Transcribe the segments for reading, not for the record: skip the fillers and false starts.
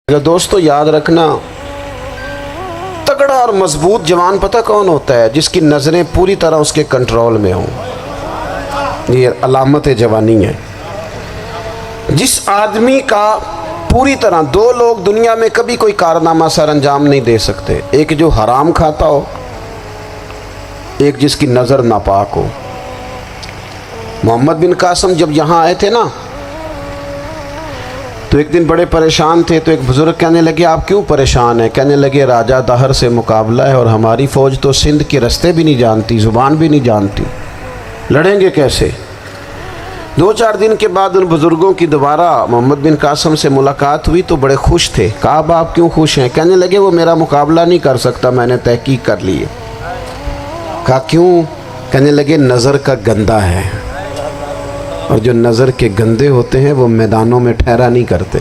دوستو یاد رکھنا، تگڑا اور مضبوط جوان پتہ کون ہوتا ہے؟ جس کی نظریں پوری طرح اس کے کنٹرول میں ہوں۔ یہ علامت جوانی ہے۔ جس آدمی کا پوری طرح، دو لوگ دنیا میں کبھی کوئی کارنامہ سر انجام نہیں دے سکتے، ایک جو حرام کھاتا ہو، ایک جس کی نظر ناپاک ہو۔ محمد بن قاسم جب یہاں آئے تھے نا تو ایک دن بڑے پریشان تھے، تو ایک بزرگ کہنے لگے آپ کیوں پریشان ہیں؟ کہنے لگے راجہ دہر سے مقابلہ ہے اور ہماری فوج تو سندھ کے رستے بھی نہیں جانتی، زبان بھی نہیں جانتی، لڑیں گے کیسے؟ دو چار دن کے بعد ان بزرگوں کی دوبارہ محمد بن قاسم سے ملاقات ہوئی تو بڑے خوش تھے۔ کہا اب آپ کیوں خوش ہیں؟ کہنے لگے وہ میرا مقابلہ نہیں کر سکتا، میں نے تحقیق کر لی ہے۔ کہا کیوں؟ کہنے لگے نظر کا گندہ ہے، اور جو نظر کے گندے ہوتے ہیں وہ میدانوں میں ٹھہرا نہیں کرتے۔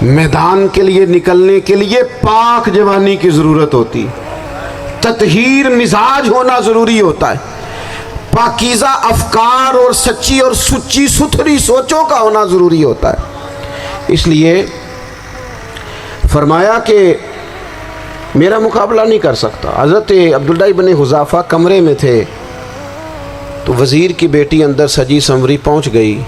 میدان کے لیے نکلنے کے لیے پاک جوانی کی ضرورت ہوتی، تطہیر مزاج ہونا ضروری ہوتا ہے، پاکیزہ افکار اور سچی اور سچی ستھری سوچوں کا ہونا ضروری ہوتا ہے۔ اس لیے فرمایا کہ میرا مقابلہ نہیں کر سکتا۔ حضرت عبداللہ ابن حذافہ کمرے میں تھے تو وزیر کی بیٹی اندر سجی سنوری پہنچ گئی۔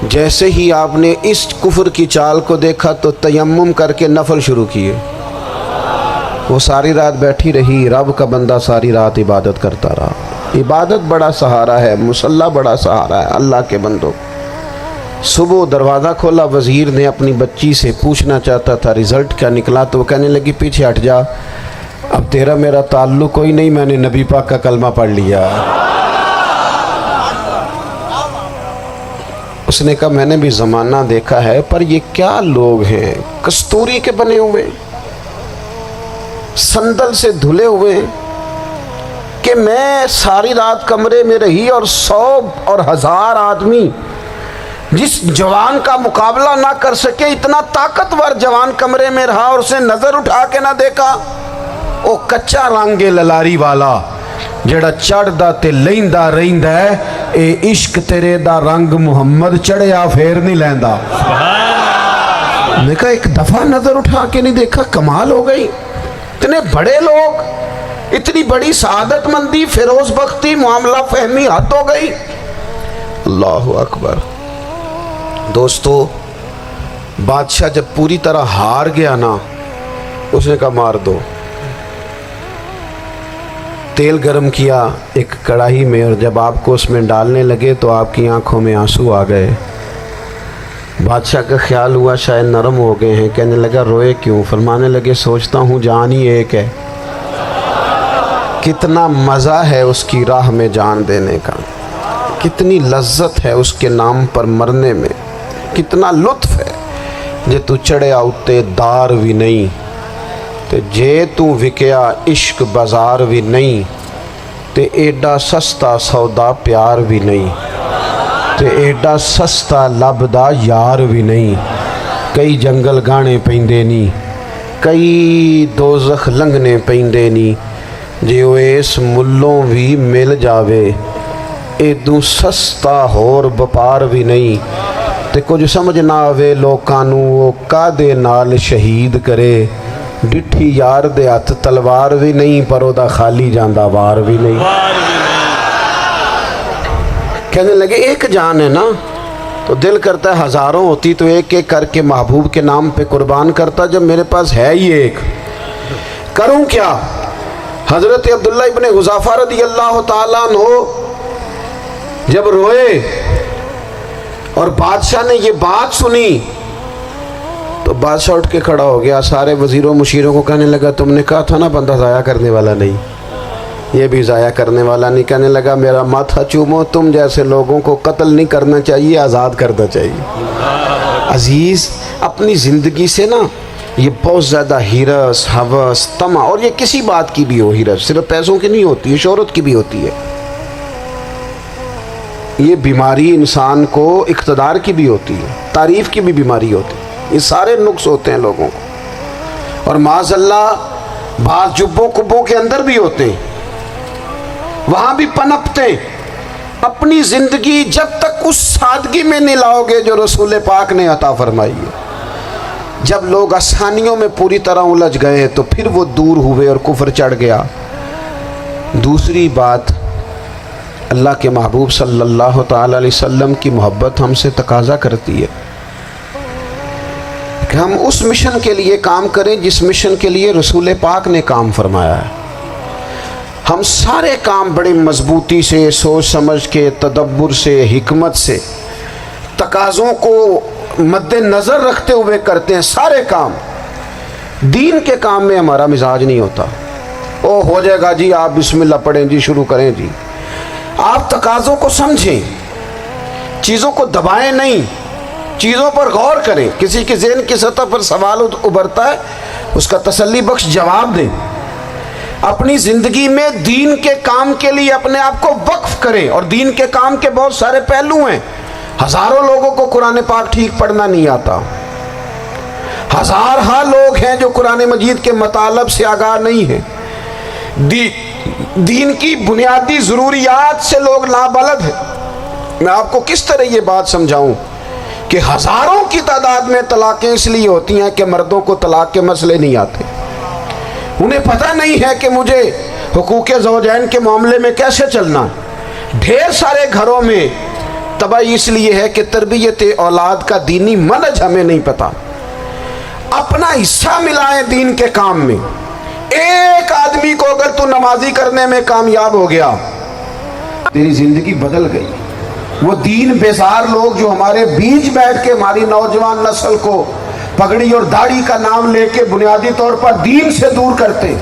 جیسے ہی آپ نے اس کفر کی چال کو دیکھا تو تیمم کر کے نفل شروع کیے۔ وہ ساری رات بیٹھی رہی، رب کا بندہ ساری رات عبادت کرتا رہا۔ عبادت بڑا سہارا ہے، مصلی بڑا سہارا ہے اللہ کے بندوں۔ صبح دروازہ کھولا، وزیر نے اپنی بچی سے پوچھنا چاہتا تھا رزلٹ کیا نکلا، تو وہ کہنے لگی پیچھے ہٹ جا، اب تیرا میرا تعلق کوئی نہیں، میں نے نبی پاک کا کلمہ پڑھ لیا۔ اس نے کہا میں نے بھی زمانہ دیکھا ہے، پر یہ کیا لوگ ہیں، کستوری کے بنے ہوئے، سندل سے دھلے ہوئے، کہ میں ساری رات کمرے میں رہی اور 100 اور 1000 آدمی جس جوان کا مقابلہ نہ کر سکے، اتنا طاقتور جوان کمرے میں رہا اور اسے نظر اٹھا کے نہ دیکھا۔ او کچا رنگ للاری والا جڑا چڑھدا تے لیندا رہندا ہے، اے عشق تیرے دا رنگ محمد چڑھیا پھر نہیں لیندا۔ میں کہا ایک دفعہ نظر اٹھا کے نہیں دیکھا، کمال ہو گئی۔ اتنے بڑے لوگ، اتنی بڑی سعادت مندی، فیروز بختی، معاملہ فہمی حد ہو گئی۔ اللہ اکبر۔ دوستو بادشاہ جب پوری طرح ہار گیا نا، اس نے کہا مار دو۔ تیل گرم کیا ایک کڑاہی میں، اور جب آپ کو اس میں ڈالنے لگے تو آپ کی آنکھوں میں آنسو آ گئے۔ بادشاہ کا خیال ہوا شاید نرم ہو گئے ہیں، کہنے لگا روئے کیوں؟ فرمانے لگے سوچتا ہوں جان ہی ایک ہے، کتنا مزہ ہے اس کی راہ میں جان دینے کا، کتنی لذت ہے اس کے نام پر مرنے میں، کتنا لطف ہے۔ جے تو چڑھیا اتے دار بھی نہیں تے جے تو وکیا عشق بازار بھی نہیں، تے ایڈا سستا سودا پیار بھی نہیں، تے ایڈا سستا لبدا یار بھی نہیں۔ کئی جنگل گانے پیندے نہیں، کئی دوزخ لنگنے پیندے نہیں، جے وہ اس ملوں بھی مل جاوے، ایدوں سستا ہور بپار بھی نہیں۔ تے کچھ سمجھ نہ آوے لوکاں نوں وہ کادے نال شہید کرے، ڈٹھی یار دے ہاتھ تلوار بھی نہیں، پر او دا خالی جاندہ وار بھی نہیں۔ کہنے لگے ایک جان ہے نا، تو دل کرتا ہے ہزاروں ہوتی تو ایک ایک کر کے محبوب کے نام پہ قربان کرتا، جب میرے پاس ہے ہی ایک، کروں کیا؟ حضرت عبداللہ ابن حذافہ رضی اللہ تعالیٰ عنہ جب روئے اور بادشاہ نے یہ بات سنی تو بادشاہ اٹھ کے کھڑا ہو گیا، سارے وزیروں مشیروں کو کہنے لگا تم نے کہا تھا نا بندہ ضائع کرنے والا نہیں، یہ بھی ضائع کرنے والا نہیں۔ کہنے لگا میرا ماتھا چومو، تم جیسے لوگوں کو قتل نہیں کرنا چاہیے، آزاد کرنا چاہیے۔ عزیز اپنی زندگی سے نا یہ بہت زیادہ ہرس، ہوس، طمع، اور یہ کسی بات کی بھی ہو، ہرس صرف پیسوں کی نہیں ہوتی ہے، شہرت کی بھی ہوتی ہے، یہ بیماری انسان کو اقتدار کی بھی ہوتی ہے، تعریف کی بھی بیماری ہوتی ہے، یہ سارے نقص ہوتے ہیں لوگوں کو، اور معاذ اللہ بعض جبوں کبوں کے اندر بھی ہوتے ہیں، وہاں بھی پنپتے ہیں۔ اپنی زندگی جب تک اس سادگی میں نہیں لاؤ گے جو رسول پاک نے عطا فرمائی ہے، جب لوگ آسانیوں میں پوری طرح الجھ گئے تو پھر وہ دور ہوئے اور کفر چڑھ گیا۔ دوسری بات، اللہ کے محبوب صلی اللہ تعالی علیہ وسلم کی محبت ہم سے تقاضا کرتی ہے کہ ہم اس مشن کے لیے کام کریں جس مشن کے لیے رسول پاک نے کام فرمایا ہے۔ ہم سارے کام بڑی مضبوطی سے، سوچ سمجھ کے، تدبر سے، حکمت سے، تقاضوں کو مد نظر رکھتے ہوئے کرتے ہیں سارے کام۔ دین کے کام میں ہمارا مزاج نہیں ہوتا، او ہو جائے گا جی، آپ بسم اللہ پڑھیں جی، شروع کریں جی۔ آپ تقاضوں کو سمجھیں، چیزوں کو دبائیں نہیں، چیزوں پر غور کریں۔ کسی کے ذہن کی سطح پر سوال ابھرتا ہے، اس کا تسلی بخش جواب دیں۔ اپنی زندگی میں دین کے کام کے لیے اپنے آپ کو وقف کریں، اور دین کے کام کے بہت سارے پہلو ہیں۔ ہزاروں لوگوں کو قرآن پاک ٹھیک پڑھنا نہیں آتا، ہزارہ لوگ ہیں جو قرآن مجید کے مطالب سے آگاہ نہیں ہیں، دین کی بنیادی ضروریات سے لوگ نابلد ہیں۔ میں آپ کو کس طرح یہ بات سمجھاؤں کہ ہزاروں کی تعداد میں طلاقیں اس لیے ہوتی ہیں کہ مردوں کو طلاق کے مسئلے نہیں آتے، انہیں پتہ نہیں ہے کہ مجھے حقوق زوجین کے معاملے میں کیسے چلنا۔ ڈھیر سارے گھروں میں تباہی اس لیے ہے کہ تربیت اولاد کا دینی منہج ہمیں نہیں پتہ۔ اپنا حصہ ملائیں دین کے کام میں۔ ایک آدمی کو اگر تو نمازی کرنے میں کامیاب ہو گیا، تیری زندگی بدل گئی۔ وہ دین بیزار لوگ جو ہمارے بیچ بیٹھ کے ہماری نوجوان نسل کو پگڑی اور داڑھی کا نام لے کے بنیادی طور پر دین سے دور کرتے،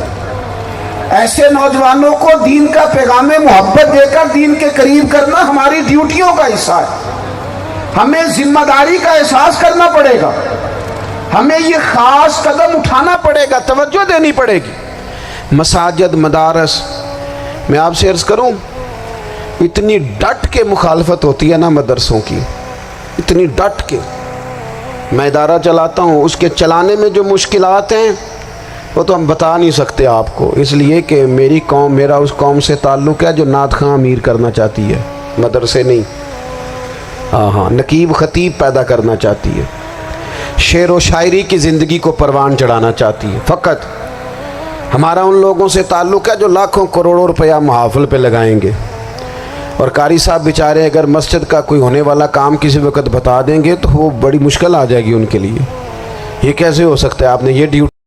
ایسے نوجوانوں کو دین کا پیغام محبت دے کر دین کے قریب کرنا ہماری ڈیوٹیوں کا حصہ ہے۔ ہمیں ذمہ داری کا احساس کرنا پڑے گا، ہمیں یہ خاص قدم اٹھانا پڑے گا، توجہ دینی پڑے گی۔ مساجد، مدارس، میں آپ سے عرض کروں، اتنی ڈٹ کے مخالفت ہوتی ہے نا مدرسوں کی، اتنی ڈٹ کے۔ میں ادارہ چلاتا ہوں، اس کے چلانے میں جو مشکلات ہیں وہ تو ہم بتا نہیں سکتے آپ کو، اس لیے کہ میری قوم، میرا اس قوم سے تعلق ہے جو نعت خواں امیر کرنا چاہتی ہے، مدرسے نہیں۔ ہاں، نقیب خطیب پیدا کرنا چاہتی ہے، شعر و شاعری کی زندگی کو پروان چڑھانا چاہتی ہے۔ فقط ہمارا ان لوگوں سے تعلق ہے جو لاکھوں کروڑوں روپیہ محافل پہ لگائیں گے، اور قاری صاحب بیچارے اگر مسجد کا کوئی ہونے والا کام کسی وقت بتا دیں گے تو وہ بڑی مشکل آ جائے گی ان کے لیے۔ یہ کیسے ہو سکتا ہے؟ آپ نے یہ ڈیوٹی